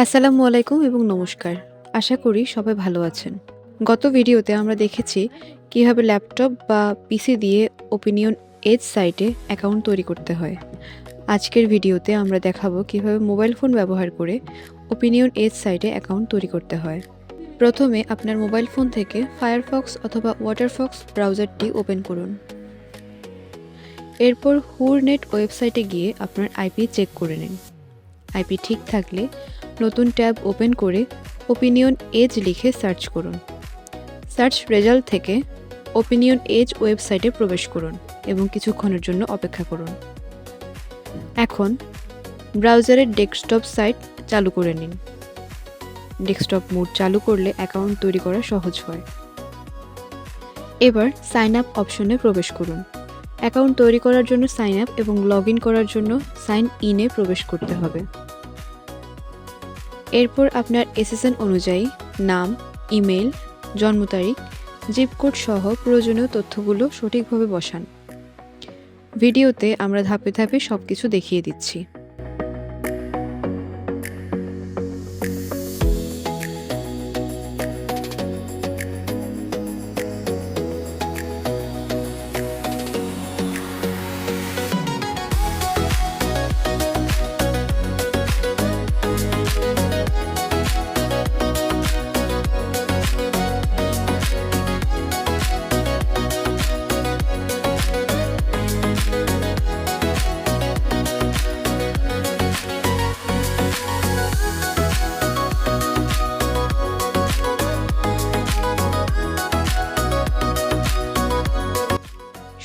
আসসালামু আলাইকুম এবং নমস্কার। আশা করি সবাই ভালো আছেন। গত ভিডিওতে আমরা দেখেছি কিভাবে ল্যাপটপ বা পিসি দিয়ে ওপিনিয়ন এজ সাইটে অ্যাকাউন্ট তৈরি করতে হয়। আজকের ভিডিওতে আমরা দেখাবো কিভাবে মোবাইল ফোন ব্যবহার করে ওপিনিয়ন এজ সাইটে অ্যাকাউন্ট তৈরি করতে হয়। প্রথমে আপনার মোবাইল ফোন থেকে ফায়ারফক্স অথবা ওয়াটারফক্স ব্রাউজারটি ওপেন করুন। এরপর হুরনেট ওয়েবসাইটে গিয়ে আপনার আইপি চেক করে নিন। আইপি ঠিক থাকলে নতুন ট্যাব ওপেন করে ওপিনিয়ন এজ লিখে সার্চ করুন। সার্চ রেজাল্ট থেকে ওপিনিয়ন এজ ওয়েবসাইটে প্রবেশ করুন এবং কিছুক্ষণের জন্য অপেক্ষা করুন। এখন ব্রাউজারের ডেস্কটপ সাইট চালু করে নিন। ডেস্কটপ মোড চালু করলে অ্যাকাউন্ট তৈরি করা সহজ হয়। এবার সাইন আপ অপশনে প্রবেশ করুন। অ্যাকাউন্ট তৈরি করার জন্য সাইন আপ এবং লগ ইন করার জন্য সাইন ইনে প্রবেশ করতে হবে। এরপর আপনার এসএসএন অনুযায়ী নাম, ইমেল, জন্ম তারিখ, জিপ কোড সহ প্রয়োজনীয় তথ্যগুলো সঠিকভাবে বসান। ভিডিওতে আমরা ধাপে ধাপে সবকিছু দেখিয়ে দিচ্ছি।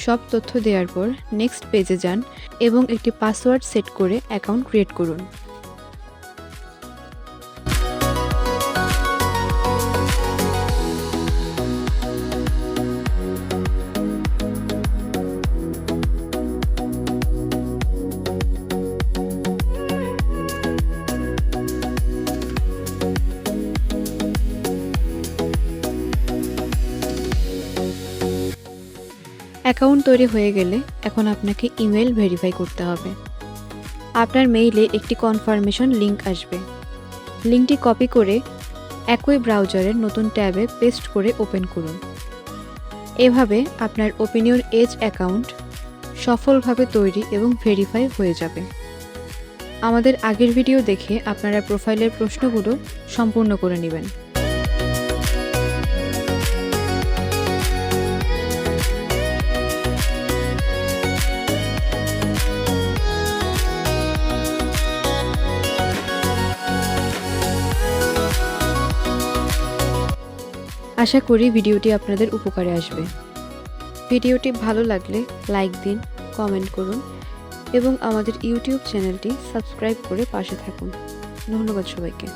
সব তথ্য দেওয়ার পর নেক্সট পেজে যান এবং একটি পাসওয়ার্ড সেট করে অ্যাকাউন্ট ক্রিয়েট করুন। অ্যাকাউন্ট তৈরি হয়ে গেলে এখন আপনাকে ইমেল ভেরিফাই করতে হবে। আপনার মেইলে একটি কনফার্মেশন লিংক আসবে। লিংকটি কপি করে একই ব্রাউজারের নতুন ট্যাবে পেস্ট করে ওপেন করুন। এভাবে আপনার ওপিনিয়ন এজ অ্যাকাউন্ট সফলভাবে তৈরি এবং ভেরিফাই হয়ে যাবে। আমাদের আগের ভিডিও দেখে আপনারা প্রোফাইলের প্রশ্নগুলো সম্পূর্ণ করে নেবেন। আশা করি ভিডিওটি আপনাদের উপকারে আসবে। ভিডিওটি ভালো লাগলে লাইক দিন, কমেন্ট করুন এবং আমাদের ইউটিউব চ্যানেলটি সাবস্ক্রাইব করে পাশে থাকুন। ধন্যবাদ সবাইকে।